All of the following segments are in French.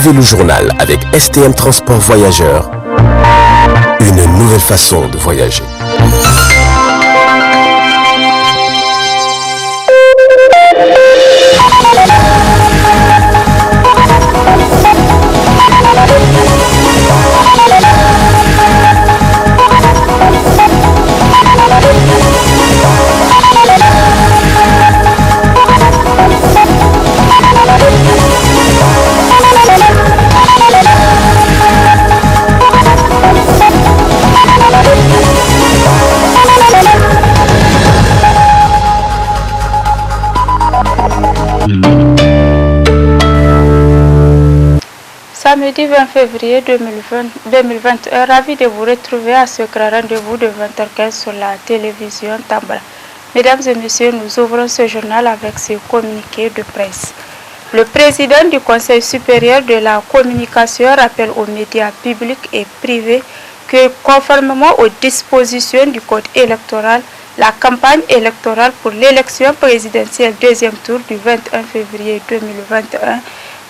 Suivez le journal avec STM Transport Voyageurs. Une nouvelle façon de voyager. Samedi 20 février 2021, ravi de vous retrouver à ce grand rendez-vous de 20h15 sur la télévision Tambara. Mesdames et messieurs, nous ouvrons ce journal avec ce communiqué de presse. Le président du Conseil supérieur de la communication rappelle aux médias publics et privés que, conformément aux dispositions du Code électoral, la campagne électorale pour l'élection présidentielle deuxième tour du 21 février 2021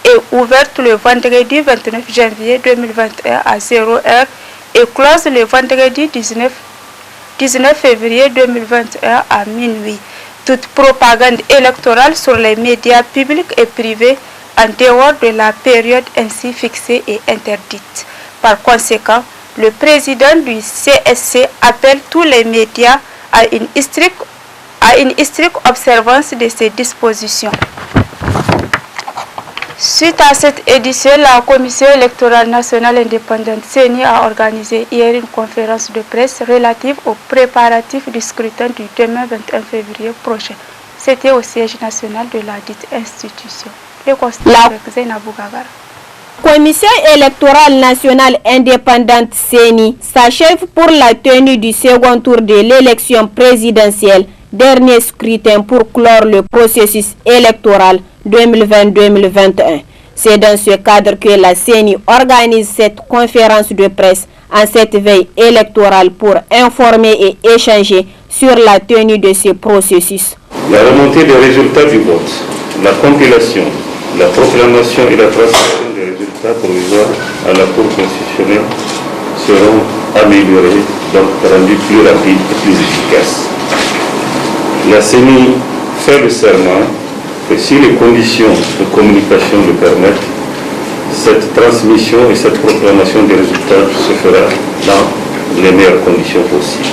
est ouverte le vendredi 29 janvier 2021 à 0h et close le vendredi 19 février 2021 à minuit. Toute propagande électorale sur les médias publics et privés en dehors de la période ainsi fixée est interdite. Par conséquent, le président du CSC appelle tous les médias à une stricte observance de ces dispositions. Suite à cette édition, la Commission électorale nationale indépendante CENI a organisé hier une conférence de presse relative aux préparatifs du scrutin du demain 21 février prochain. C'était au siège national de la dite institution. Le constat avec Zainabou Gagara. La Commission électorale nationale indépendante CENI s'achève pour la tenue du second tour de l'élection présidentielle, dernier scrutin pour clore le processus électoral 2020-2021. C'est dans ce cadre que la CENI organise cette conférence de presse en cette veille électorale pour informer et échanger sur la tenue de ce processus. La remontée des résultats du vote, la compilation, la proclamation et la transmission des résultats provisoires à la Cour constitutionnelle seront améliorées, donc rendues plus rapides et plus efficaces. La CENI fait le serment que si les conditions de communication le permettent, cette transmission et cette proclamation des résultats se fera dans les meilleures conditions possibles.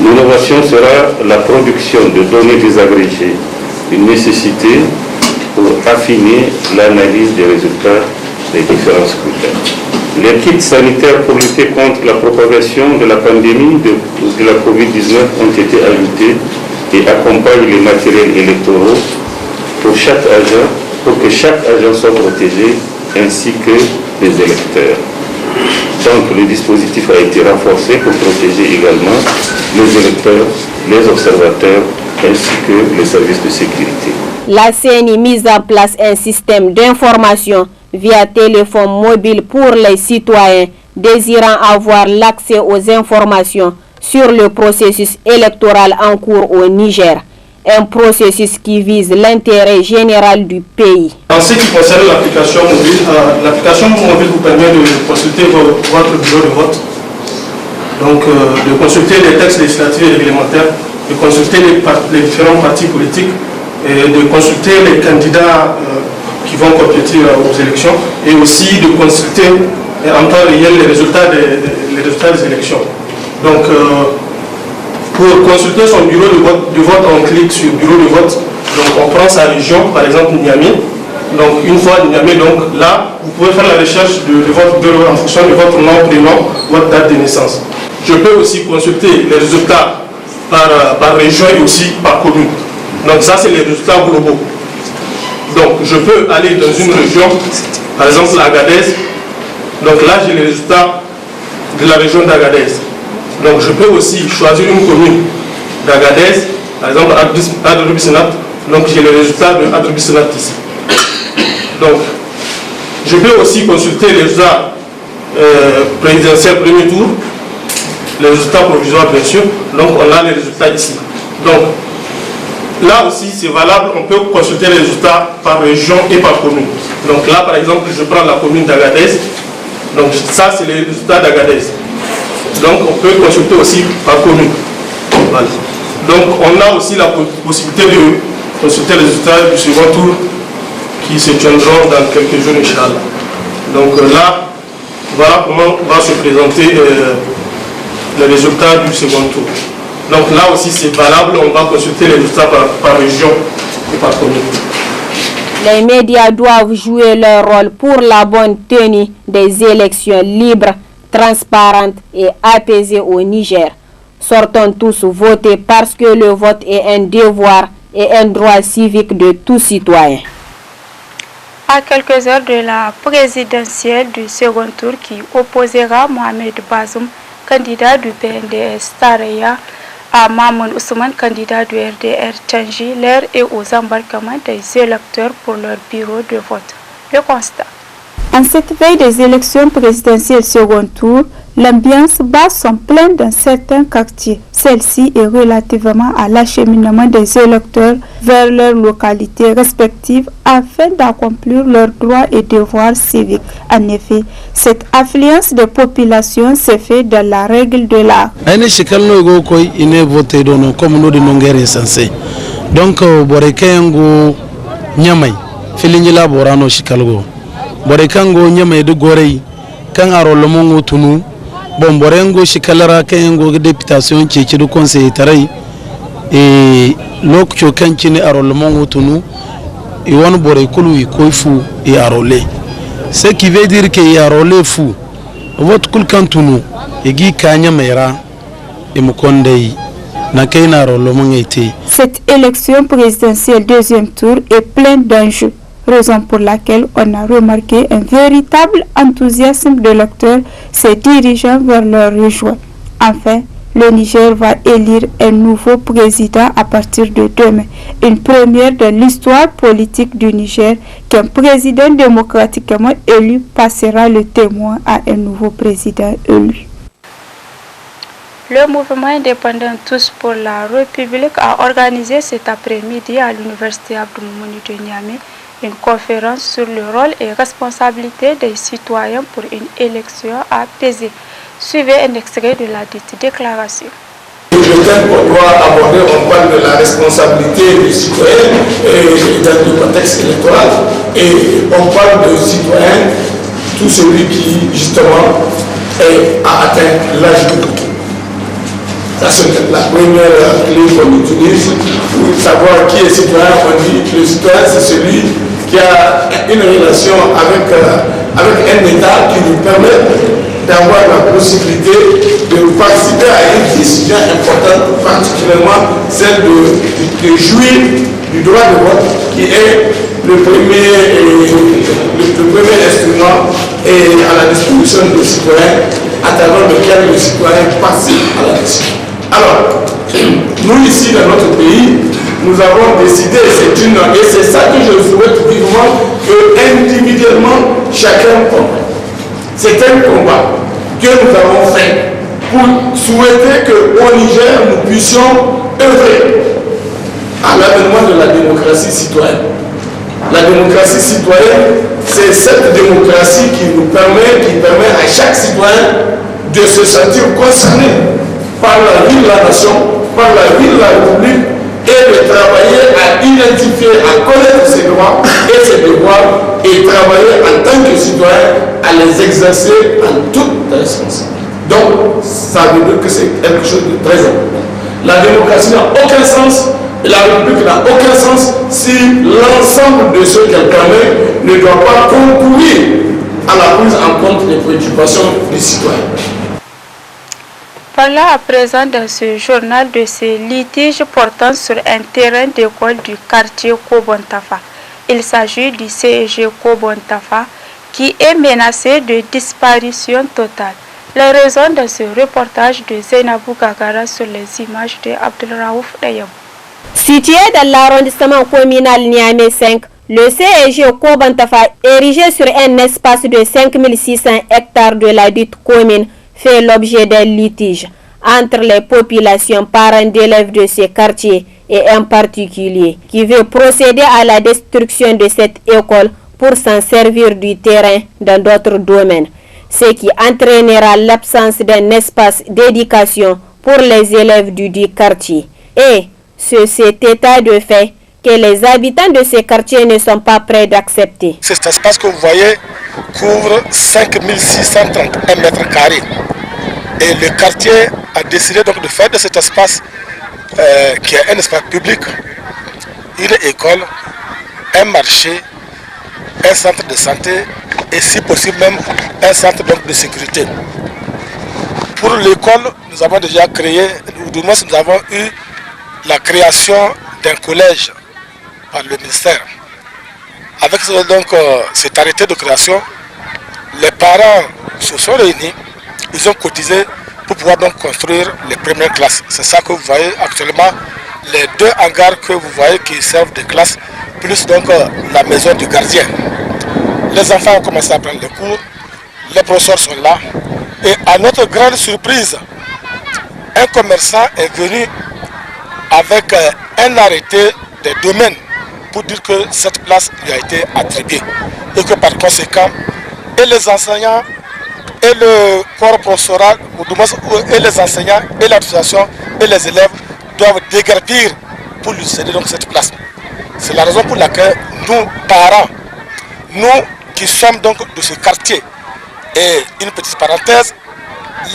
L'innovation sera la production de données désagrégées, une nécessité pour affiner l'analyse des résultats des différents scrutins. Les kits sanitaires pour lutter contre la propagation de la pandémie de la COVID-19 ont été ajoutés et accompagnent les matériels électoraux pour que chaque agent soit protégé, ainsi que les électeurs. Donc le dispositif a été renforcé pour protéger également les électeurs, les observateurs, ainsi que les services de sécurité. La CENI mise en place un système d'information via téléphone mobile pour les citoyens désirant avoir l'accès aux informations sur le processus électoral en cours au Niger. Un processus qui vise l'intérêt général du pays. En ce qui concerne l'application mobile vous permet de consulter votre bureau de vote, donc de consulter les textes législatifs et réglementaires, de consulter les différents partis politiques et de consulter les candidats qui vont compétir aux élections et aussi de consulter en temps réel les résultats des élections. Donc, pour consulter son bureau de vote, on clique sur bureau de vote, donc on prend sa région, par exemple Niamey. Donc une fois Niamey, donc là, vous pouvez faire la recherche de votre bureau en fonction de votre nom, prénom, votre date de naissance. Je peux aussi consulter les résultats par région et aussi par commune. Donc ça, c'est les résultats globaux. Donc je peux aller dans une région, par exemple l'Agadez. Donc là, j'ai les résultats de la région d'Agadez. Donc je peux aussi choisir une commune d'Agadez, par exemple Adrubissenat, donc j'ai les résultats de Adrubissenat ici. Donc je peux aussi consulter les résultats présidentiels premier tour, les résultats provisoires bien sûr, donc on a les résultats ici. Donc là aussi c'est valable, on peut consulter les résultats par région et par commune. Donc là par exemple je prends la commune d'Agadez, donc ça c'est les résultats d'Agadez. Donc on peut consulter aussi par commune. Voilà. Donc on a aussi la possibilité de consulter les résultats du second tour qui se tiendront dans quelques jours, Inch'Allah. Donc là, voilà comment va se présenter les résultats du second tour. Donc là aussi c'est valable, on va consulter les résultats par région et par commune. Les médias doivent jouer leur rôle pour la bonne tenue des élections libres, transparentes et apaisées au Niger. Sortons tous voter parce que le vote est un devoir et un droit civique de tout citoyen. À quelques heures de la présidentielle du second tour qui opposera Mohamed Bazoum, candidat du PNDS Tareya, à Mamoun Ousmane, candidat du RDR Tchangi, l'heure est aux embarquements des électeurs pour leur bureau de vote. Le constat. En cette veille des élections présidentielles second tour, l'ambiance basse sont pleines dans certains quartiers. Celle-ci est relativement à l'acheminement des électeurs vers leurs localités respectives afin d'accomplir leurs droits et devoirs civiques. En effet, cette affluence de population se fait dans la règle de l'art. Donc, Borekango nyama de gorei kan arolo mongo tunu bon borengo shikalara kango députation ci du conseil tarai e lokcho kancini arolo mongo tunu e won bore kulu ko fu e arole ce qui veut dire que e arole fu vote kul kan tunu e gi kanya mera e mukondei na kaina arolo mongo. Cette élection présidentielle deuxième tour est pleine d'enjeux. Raison pour laquelle on a remarqué un véritable enthousiasme de l'électeur se dirigeant vers leur rejoint. Enfin, le Niger va élire un nouveau président à partir de demain. Une première de l'histoire politique du Niger qu'un président démocratiquement élu passera le témoin à un nouveau président élu. Le mouvement indépendant Tous pour la République a organisé cet après-midi à l'université Abdou Moumouni de Niamey une conférence sur le rôle et responsabilité des citoyens pour une élection apaisée. Suivez un extrait de la dite déclaration. Le thème qu'on doit aborder, on parle de la responsabilité des citoyens dans le contexte électoral. Et on parle de citoyen, tout celui qui justement a atteint l'âge de voter. Ça c'est la première clé qu'on utilise pour savoir qui est citoyen. On dit que le citoyen c'est celui qui a une relation avec un État qui lui permet d'avoir la possibilité de participer à une décision importante, particulièrement celle de jouir du droit de vote, qui est le premier instrument à la disposition des citoyens, à travers lequel le citoyen participe à la décision. Alors, nous ici dans notre pays, nous avons décidé, et c'est ça que je souhaite vivement, que individuellement chacun comprenne. C'est un combat que nous avons fait pour souhaiter qu'au Niger, nous puissions œuvrer à l'avènement de la démocratie citoyenne. La démocratie citoyenne, c'est cette démocratie qui permet à chaque citoyen de se sentir concerné par la vie de la nation, par la vie de la République, et de travailler à identifier, à connaître ses droits et ses devoirs, et travailler en tant que citoyen à les exercer en toute responsabilité. Donc, ça veut dire que c'est quelque chose de très important. La démocratie n'a aucun sens, et la République n'a aucun sens si l'ensemble de ce qu'elle permet ne doit pas concourir à la prise en compte des préoccupations des citoyens. Parlons à présent dans ce journal de ces litiges portant sur un terrain d'école du quartier Kobontafa. Il s'agit du CEG Kobontafa qui est menacé de disparition totale. Les raisons de ce reportage de Zainabou Gagara sur les images de Abdelraouf Dayabou. Situé dans l'arrondissement communal Niamey 5, le CEG Kobontafa, érigé sur un espace de 5600 hectares de la dite commune, fait l'objet d'un litige entre les populations parents d'élèves de ces quartiers et un particulier qui veut procéder à la destruction de cette école pour s'en servir du terrain dans d'autres domaines, ce qui entraînera l'absence d'un espace d'éducation pour les élèves du dit quartier. Et c'est cet état de fait que les habitants de ces quartiers ne sont pas prêts d'accepter. Cet espace que vous voyez couvre 5631 mètres carrés. Et le quartier a décidé donc de faire de cet espace, qui est un espace public, une école, un marché, un centre de santé et si possible même un centre donc de sécurité. Pour l'école, nous avons déjà créé, ou du moins nous avons eu la création d'un collège par le ministère. Avec donc cet arrêté de création, les parents se sont réunis, ils ont cotisé pour pouvoir donc construire les premières classes. C'est ça que vous voyez actuellement, les 2 hangars que vous voyez qui servent de classe, plus donc la maison du gardien. Les enfants ont commencé à prendre les cours, les professeurs sont là, et à notre grande surprise, un commerçant est venu avec un arrêté des domaines pour dire que cette place lui a été attribuée et que par conséquent, et les enseignants et le corps professoral, et les enseignants et l'association et les élèves doivent déguerpir pour lui céder donc cette place. C'est la raison pour laquelle nous, parents, nous qui sommes donc de ce quartier, et une petite parenthèse,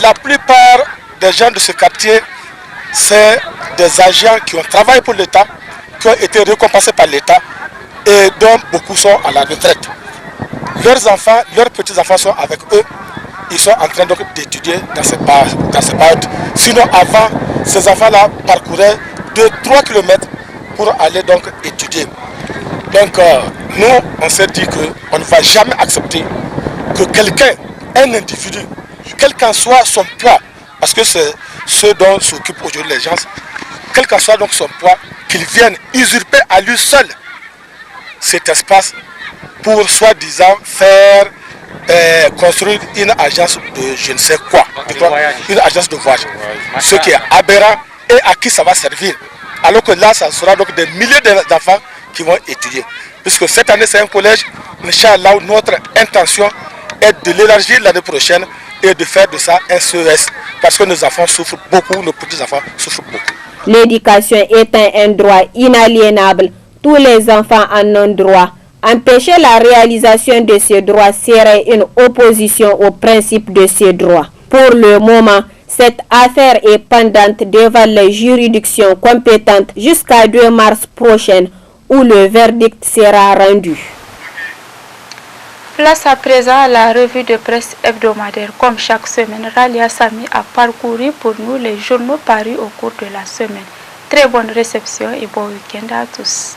la plupart des gens de ce quartier, c'est des agents qui ont travaillé pour l'État, qui ont été récompensés par l'État et dont beaucoup sont à la retraite. Leurs enfants, leurs petits-enfants sont avec eux. Ils sont en train donc d'étudier dans cette période. Sinon, avant, ces enfants-là parcouraient 2-3 km pour aller donc étudier. Donc, nous, on s'est dit qu'on ne va jamais accepter que quelqu'un, un individu, quel qu'en soit son poids, parce que c'est ce dont s'occupent aujourd'hui les gens, quel qu'en soit donc son poids, qu'il vienne usurper à lui seul cet espace pour soi-disant faire construire une agence de je ne sais quoi, une agence de voyage, ce qui est aberrant et à qui ça va servir. Alors que là, ça sera donc des milliers d'enfants qui vont étudier. Puisque cette année, c'est un collège, Inch'Allah, notre intention est de l'élargir l'année prochaine et de faire de ça un CES. Parce que nos enfants souffrent beaucoup, nos petits-enfants souffrent beaucoup. L'éducation étant un droit inaliénable, tous les enfants en ont droit. Empêcher la réalisation de ces droits serait une opposition au principe de ces droits. Pour le moment, cette affaire est pendante devant les juridictions compétentes jusqu'à 2 mars prochain où le verdict sera rendu. Place à présent à la revue de presse hebdomadaire. Comme chaque semaine, Ralia Sami a parcouru pour nous les journaux parus au cours de la semaine. Très bonne réception et bon week-end à tous.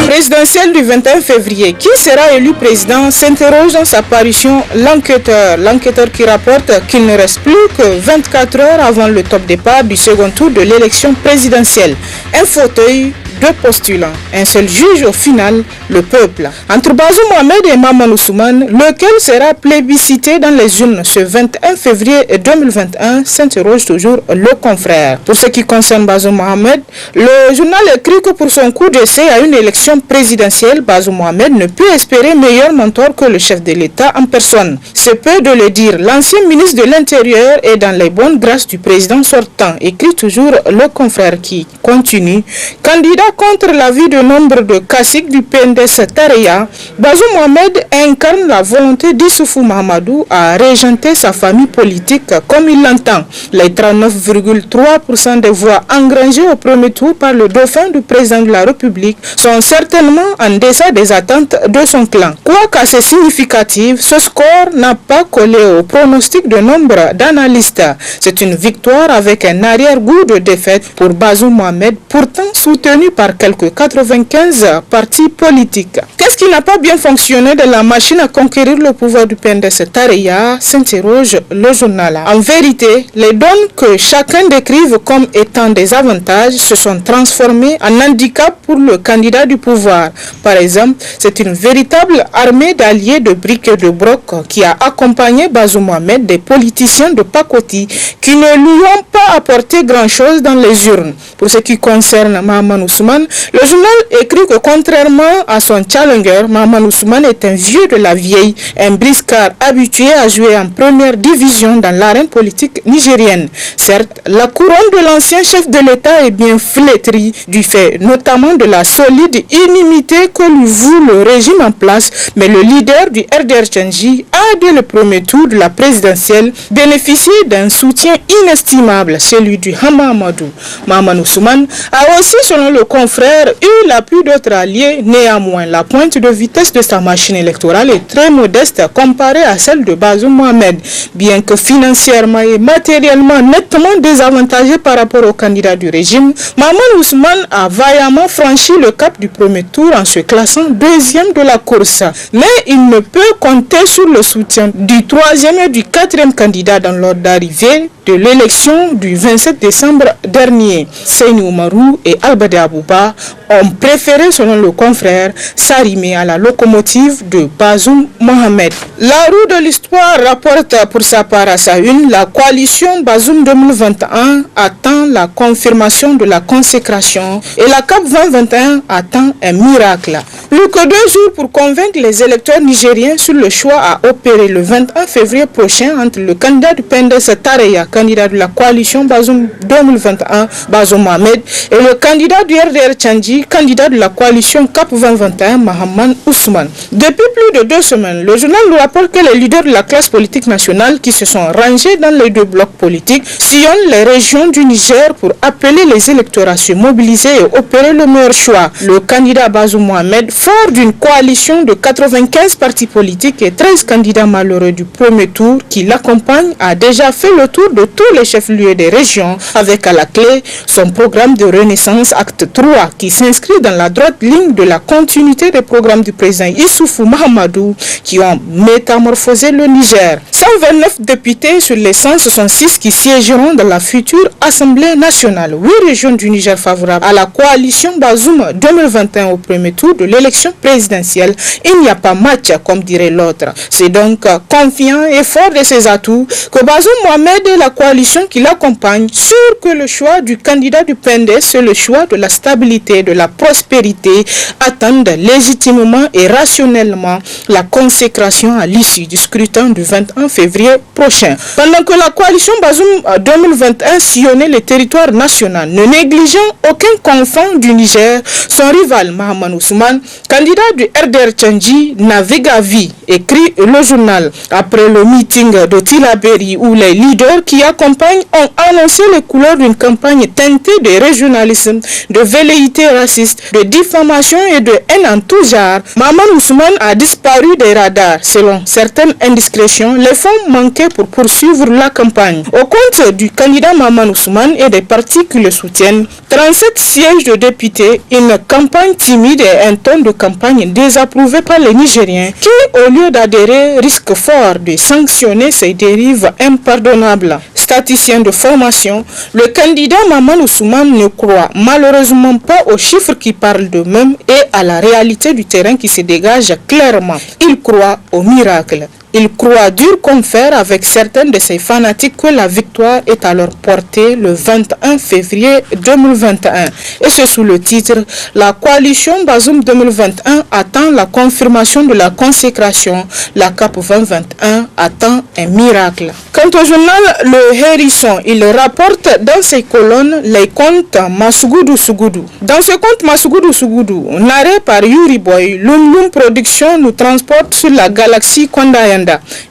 Présidentielle du 21 février, qui sera élu président s'interroge dans sa parution l'enquêteur. L'enquêteur qui rapporte qu'il ne reste plus que 24 heures avant le top départ du second tour de l'élection présidentielle. Un fauteuil, 2 postulants, un seul juge au final, le peuple. Entre Bazoum Mohamed et Maman Ousmane, lequel sera plébiscité dans les urnes ce 21 février 2021 s'interroge toujours le confrère. Pour ce qui concerne Bazoum Mohamed, le journal écrit que pour son coup d'essai à une élection présidentielle, Bazoum Mohamed ne peut espérer meilleur mentor que le chef de l'État en personne. C'est peu de le dire, l'ancien ministre de l'Intérieur est dans les bonnes grâces du président sortant, écrit toujours le confrère qui continue. Candidat contre l'avis de nombre de caciques du PNDS Tareya, Bazoum Mohamed incarne la volonté d'Issoufou Mahamadou à régenter sa famille politique comme il l'entend. Les 39,3% des voix engrangées au premier tour par le dauphin du président de la République sont certainement en deçà des attentes de son clan. Quoique assez significative, ce score n'a pas collé au pronostic de nombre d'analystes. C'est une victoire avec un arrière-goût de défaite pour Bazoum Mohamed, pourtant soutenu par quelques 95 partis politiques. Qu'est-ce qui n'a pas bien fonctionné de la machine à conquérir le pouvoir du PNDS Tareya, s'interroge le journal. En vérité, les donnes que chacun décrive comme étant des avantages se sont transformées en handicap pour le candidat du pouvoir. Par exemple, c'est une véritable armée d'alliés de briques et de brocs qui a accompagné Bazoum Mohamed, des politiciens de pacotille qui ne lui ont pas apporté grand-chose dans les urnes. Pour ce qui concerne Mahaman Ousmane, le journal écrit que contrairement à son challenger, Mahaman Ousmane est un vieux de la vieille, un briscard habitué à jouer en première division dans l'arène politique nigérienne. Certes, la couronne de l'ancien chef de l'État est bien flétrie, du fait notamment de la solide inimité que lui voue le régime en place, mais le leader du RDR Tchandji a, dès le premier tour de la présidentielle, bénéficié d'un soutien inestimable, celui du Hama Amadou. Mahaman Ousmane a aussi, selon le confrère, eu l'appui d'autres alliés. Néanmoins, la pointe de vitesse de sa machine électorale est très modeste comparée à celle de Bazoum Mohamed. Bien que financièrement et matériellement nettement désavantagé par rapport au candidat du régime, Mahaman Ousmane a vaillamment franchi le cap du premier tour en se classant deuxième de la course. Mais il ne peut compter sur le soutien du troisième et du quatrième candidat dans l'ordre d'arrivée de l'élection du 27 décembre dernier. Seyni Oumarou et Albade Abouba ont préféré, selon le confrère, s'arrimer à la locomotive de Bazoum Mohamed. La roue de l'histoire rapporte pour sa part à sa une, la coalition Bazoum 2021 attend la confirmation de la consécration et la CAP 2021 attend un miracle. Plus que 2 jours pour convaincre les électeurs nigériens sur le choix à opérer le 21 février prochain entre le candidat du PNDS Tareya, candidat de la coalition Bazoum 2021, Bazoum Mohamed, et le candidat du RDR Tchandji, candidat de la coalition CAP 2021, Mahaman Ousmane. Depuis plus de 2 semaines, le journal nous rapporte que les leaders de la classe politique nationale qui se sont rangés dans les 2 blocs politiques sillonnent les régions du Niger pour appeler les électeurs à se mobiliser et opérer le meilleur choix. Le candidat Bazoum Mohamed, fort d'une coalition de 95 partis politiques et 13 candidats malheureux du premier tour qui l'accompagnent, a déjà fait le tour de tous les chefs-lieux des régions avec à la clé son programme de renaissance acte 3 qui s'inscrit dans la droite ligne de la continuité des programmes du président Issoufou Mahamadou qui ont métamorphosé le Niger. 129 députés sur les 166 qui siégeront dans la future Assemblée nationale. 8 régions du Niger favorables à la coalition Bazoum 2021 au premier tour de l'élection présidentielle. Il n'y a pas match, comme dirait l'autre. C'est donc confiant et fort de ses atouts que Bazoum Mohamed et la coalition qui l'accompagne, sûr que le choix du candidat du PNDS, c'est le choix de la stabilité, de la prospérité, attendent légitimement et rationnellement la consécration à l'issue du scrutin du 21 février prochain. Pendant que la coalition Bazoum 2021 sillonnait le territoire national, ne négligeant aucun confin du Niger, son rival Mahaman Ousmane, candidat du RDR Tchandji, navigue à vie, écrit le journal. Après le meeting de Tilaberi où les leaders qui accompagnent ont annoncé les couleurs d'une campagne teintée de régionalisme, de velléité raciste, de diffamation et de haine en tout genre, Mahaman Ousmane a disparu des radars. Selon certaines indiscrétions, les fonds manquaient pour poursuivre la campagne. Au compte du candidat Mahaman Ousmane et des partis qui le soutiennent, 37 sièges de députés, une campagne timide et un ton de campagne désapprouvé par les Nigériens qui, au lieu d'adhérer, risquent fort de sanctionner ces dérives impardonnables. Statisticien de formation, le candidat Mahaman Ousmane ne croit malheureusement pas aux chiffres qui parlent d'eux-mêmes et à la réalité du terrain qui se dégage clairement. Il croit au miracle. Il croit dur comme fer avec certains de ses fanatiques que la victoire est à leur portée le 21 février 2021. Et c'est sous le titre « La coalition Bazoum 2021 attend la confirmation de la consécration. La CAP 2021 attend un miracle ». Quant au journal Le Hérisson, il rapporte dans ses colonnes les contes Massougou Sougoudou. Dans ce conte Massougou Sougoudou, narré par Yuri Boy, Lum Lum Production nous transporte sur la galaxie Kondayanda.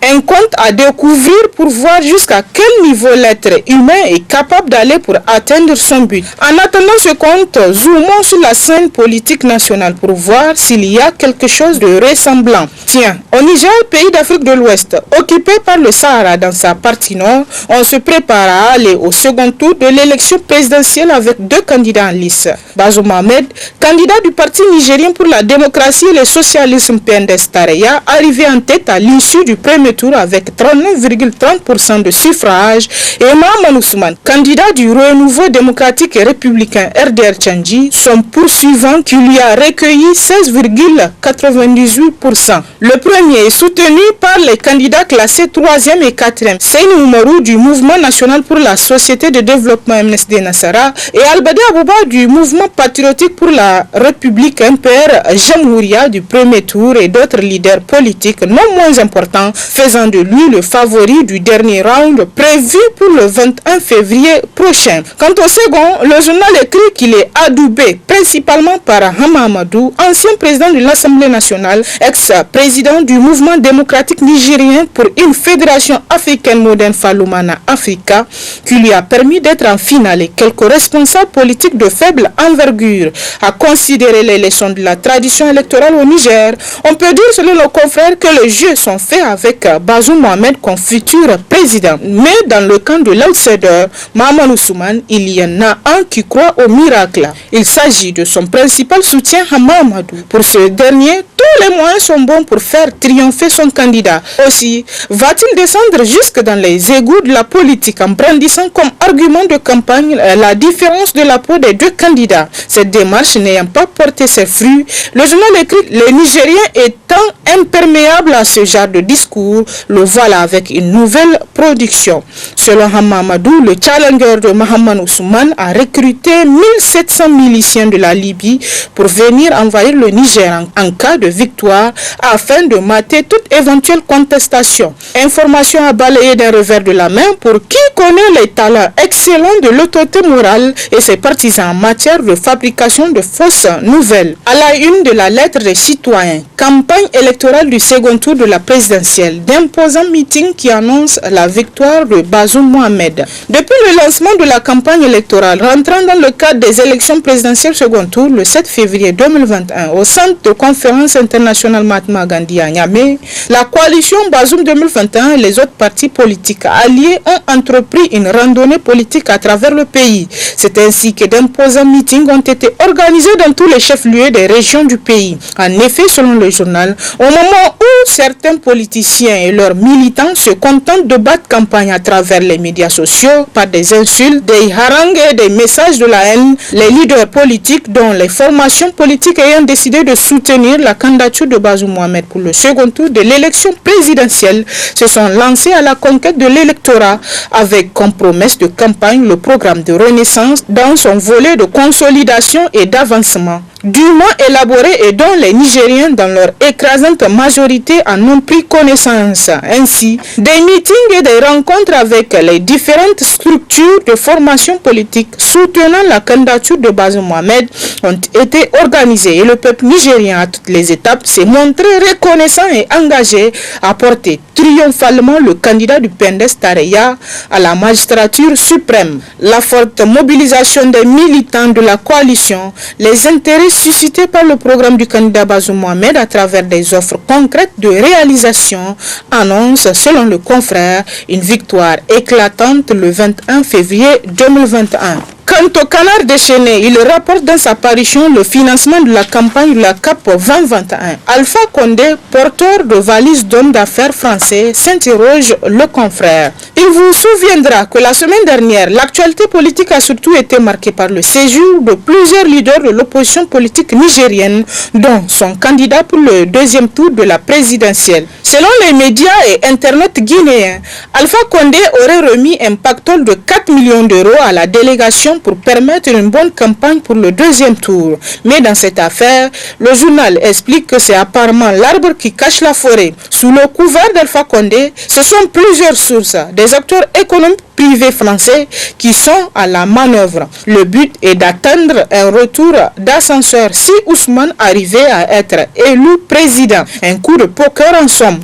Un conte à découvrir pour voir jusqu'à quel niveau l'être humain est capable d'aller pour atteindre son but. En attendant ce conte, zoomons sur la scène politique nationale pour voir s'il y a quelque chose de ressemblant. Tiens, au Niger, pays d'Afrique de l'Ouest, Occupé par le Sahara dans sa partie nord, on se prépare à aller au second tour de l'élection présidentielle avec 2 candidats en lice. Bazoum Mohamed, candidat du Parti nigérien pour la démocratie et le socialisme PNDS Tareya, arrivé en tête à l'issue du premier tour avec 39,30% de suffrage, et Mahaman Ousmane, candidat du Renouveau démocratique et républicain RDR Tchandji, son poursuivant qui lui a recueilli 16,98%. Le premier est soutenu par les candidats classés 3e et 4e, Seyni Oumarou du Mouvement national pour la société de développement MNSD Nassara et Albade Abouba du Mouvement patriotique pour la République MPR Jamhouria du premier tour et d'autres leaders politiques non moins importants, faisant de lui le favori du dernier round prévu pour le 21 février prochain. Quant au second, le journal écrit qu'il est adoubé principalement par Hama Amadou, ancien président de l'Assemblée nationale, ex-président du mouvement démocratique nigérien pour une fédération africaine moderne Faloumana Africa, qui lui a permis d'être en finale, et quelques responsables politiques de faible envergure. À considérer les leçons de la tradition électorale au Niger, on peut dire selon nos confrères que les jeux sont faits avec Bazoum Mohamed comme futur président. Mais dans le camp de l'outsider, Mahaman Ousmane, il y en a un qui croit au miracle. Il s'agit de son principal soutien, Hama Amadou. Pour ce dernier, tous les moyens sont bons pour faire triompher son candidat. Aussi, va-t-il descendre jusque dans les égouts de la politique en brandissant comme argument de campagne la différence de la peau des 2 candidats? Cette démarche n'ayant pas porté ses fruits, le journal écrit « Les Nigériens étant imperméables à ce genre de discours, le voilà avec une nouvelle production ». Selon Hama Amadou, le challenger de Mahaman Ousmane a recruté 1700 miliciens de la Libye pour venir envahir le Niger en cas de victoire afin de mater toute éventuelle contestation. Information à balayer d'un revers de la main pour qui connaît les talents excellents de l'autorité morale et ses partisans en matière de fabrication de fausses nouvelles. À la une de la lettre des citoyens, campagne électorale du second tour de la présidentielle, d'imposants meetings qui annoncent la victoire de Bazoum Mohamed. Depuis le lancement de la campagne électorale rentrant dans le cadre des élections présidentielles second tour le 7 février 2021 au centre de conférence internationale Mahatma Gandhi à Niamey, la coalition Bazoum 2021 et les autres partis politiques alliés ont entrepris une randonnée politique à travers le pays. C'est ainsi que d'imposants meetings ont été organisés dans tous les chefs-lieux des régions du pays. En effet, selon le journal, au moment où certains politiciens et leurs militants se contentent de battre campagne à travers les médias sociaux par des insultes, des harangues et des messages de la haine, les leaders politiques dont les formations politiques ayant décidé de soutenir la candidature de Bazoum Mohamed pour le second tour de l'élection présidentielle se sont lancés à la conquête de l'électorat avec comme promesse de campagne le programme de renaissance dans son volet de consolidation et d'avancement, dûment élaboré et dont les Nigériens dans leur écrasante majorité en ont pris connaissance. Ainsi, des meetings et des rencontres avec les différentes structures de formation politique soutenant la candidature de Bazoum Mohamed ont été organisés et le peuple nigérien à toutes les étapes s'est montré reconnaissant et engagé à porter triomphalement le candidat du PNDS Tareya à la magistrature suprême. La forte mobilisation des militants de la coalition, les intérêts suscités par le programme du candidat Bazoum Mohamed à travers des offres concrètes de réalisation annonce, selon le confrère, une victoire éclatante le 21 février 2021. Quant au canard déchaîné, il rapporte dans sa parution le financement de la campagne de la CAP 2021. Alpha Condé, porteur de valises d'hommes d'affaires français, s'interroge le confrère. Il vous souviendra que la semaine dernière, l'actualité politique a surtout été marquée par le séjour de plusieurs leaders de l'opposition politique nigérienne, dont son candidat pour le deuxième tour de la présidentielle. Selon les médias et Internet guinéens, Alpha Condé aurait remis un pactole de 4 millions d'euros à la délégation pour permettre une bonne campagne pour le deuxième tour. Mais dans cette affaire, le journal explique que c'est apparemment l'arbre qui cache la forêt. Sous le couvert d'Alpha Condé, ce sont plusieurs sources, des acteurs économiques privés français qui sont à la manœuvre. Le but est d'atteindre un retour d'ascenseur si Ousmane arrivait à être élu président. Un coup de poker en somme.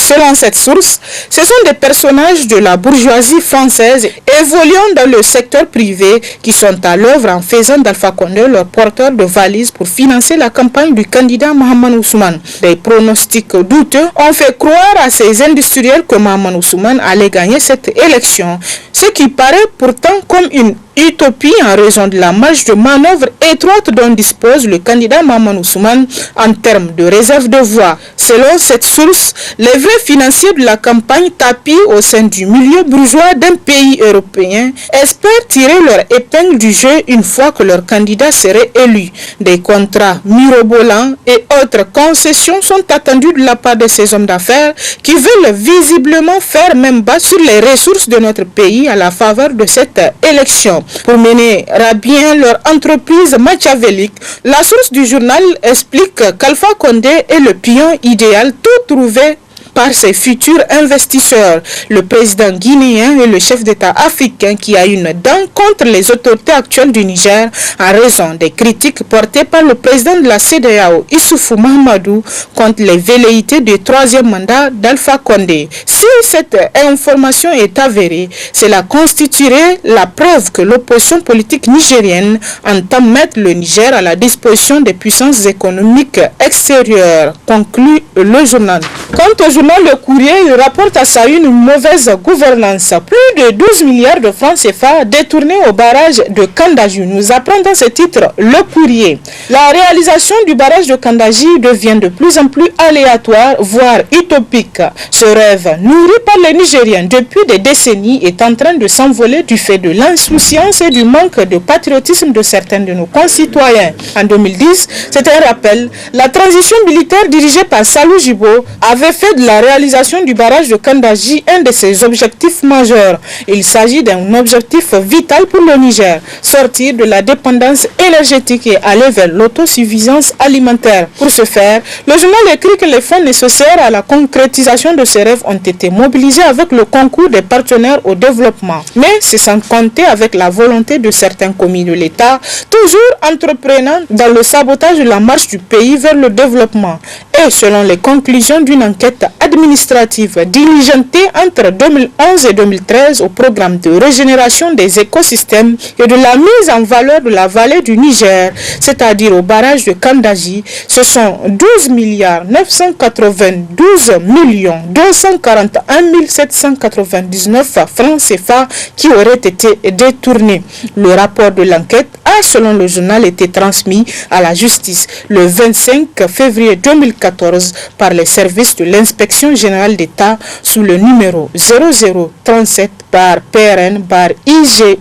Selon cette source, ce sont des personnages de la bourgeoisie française évoluant dans le secteur privé qui sont à l'œuvre en faisant d'Alpha Condé leur porteur de valises pour financer la campagne du candidat Mahamadou Ousmane. Des pronostics douteux ont fait croire à ces industriels que Mahamadou Ousmane allait gagner cette élection, ce qui paraît pourtant comme une utopie en raison de la marge de manœuvre étroite dont dispose le candidat Mahamadou Ousmane en termes de réserve de voix. Selon cette source, les vrais financiers de la campagne tapis au sein du milieu bourgeois d'un pays européen espèrent tirer leur épingle du jeu une fois que leur candidat serait élu. Des contrats mirobolants et autres concessions sont attendus de la part de ces hommes d'affaires qui veulent visiblement faire même bas sur les ressources de notre pays à la faveur de cette élection. Pour mener à bien leur entreprise machiavélique, la source du journal explique qu'Alpha Condé est le pion idéal tout trouvé par ses futurs investisseurs. Le président guinéen est le chef d'État africain qui a une dent contre les autorités actuelles du Niger en raison des critiques portées par le président de la CEDEAO, Issoufou Mahamadou, contre les velléités du troisième mandat d'Alpha Condé. Si cette information est avérée, cela constituerait la preuve que l'opposition politique nigérienne entend mettre le Niger à la disposition des puissances économiques extérieures, conclut le journal. Quant au journal Le Courrier, il rapporte à sa une mauvaise gouvernance. Plus de 12 milliards de francs CFA détournés au barrage de Kandaji. Nous apprend dans ce titre Le Courrier. La réalisation du barrage de Kandaji devient de plus en plus aléatoire, voire utopique. Ce rêve, nourri par les Nigériens depuis des décennies, est en train de s'envoler du fait de l'insouciance et du manque de patriotisme de certains de nos concitoyens. En 2010, c'est un rappel, la transition militaire dirigée par Salou Jibo avait fait de la réalisation du barrage de Kandaji un de ses objectifs majeurs. Il s'agit d'un objectif vital pour le Niger, sortir de la dépendance énergétique et aller vers l'autosuffisance alimentaire. Pour ce faire, le journal écrit que les fonds nécessaires à la concrétisation de ces rêves ont été mobilisés avec le concours des partenaires au développement. Mais c'est sans compter avec la volonté de certains commis de l'État, toujours entreprenant dans le sabotage de la marche du pays vers le développement. Et selon les conclusions d'une enquête administrative diligentée entre 2011 et 2013 au programme de régénération des écosystèmes et de la mise en valeur de la vallée du Niger, c'est-à-dire au barrage de Kandaji, ce sont 12 milliards 992 millions 241 799 francs CFA qui auraient été détournés. Le rapport de l'enquête a, selon le journal, été transmis à la justice le 25 février 2014 par les services de l'inspection générale d'État sous le numéro 0037 par PRN par IGE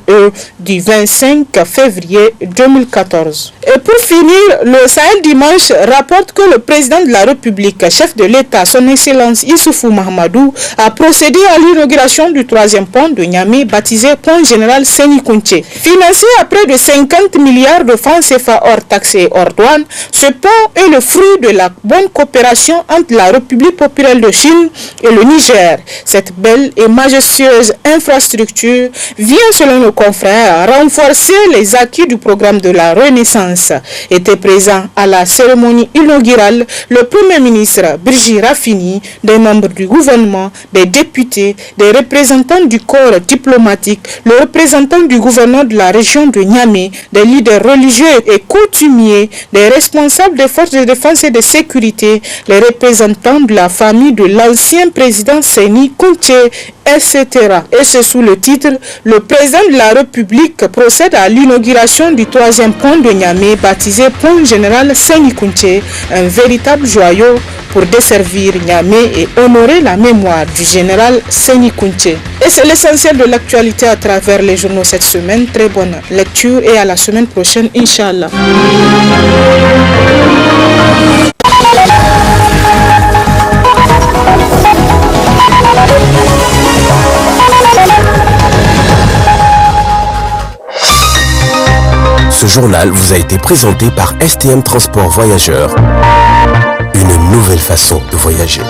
du 25 février 2014. Et pour finir, le Sahel Dimanche rapporte que le président de la République, chef de l'État, son Excellence Issoufou Mahamadou, a procédé à l'inauguration du troisième pont de Niamey baptisé Pont Général Séni Kountché. Financé à près de 50 milliards de francs CFA hors taxes et hors douane, ce pont est le fruit de la bonne coopération entre la République populaire de Chine et le Niger. Cette belle et majestueuse infrastructure vient, selon nos confrères, renforcer les acquis du programme de la Renaissance. Était présent à la cérémonie inaugurale le Premier ministre Birji Rafini, des membres du gouvernement, des députés, des représentants du corps diplomatique, le représentant du gouverneur de la région de Niamey, des leaders religieux et coutumiers, des responsables des forces de défense et de sécurité, les représentants de la famille de l'ancien président Séni Kountché, etc. Et c'est sous le titre « Le président de la République procède à l'inauguration du troisième pont de Niamey baptisé Pont Général Séni Kountché, un véritable joyau pour desservir Niamey et honorer la mémoire du général Séni Kountché. » Et c'est l'essentiel de l'actualité à travers les journaux cette semaine. Très bonne lecture et à la semaine prochaine, Inch'Allah. Ce journal vous a été présenté par STM Transport Voyageurs. Une nouvelle façon de voyager.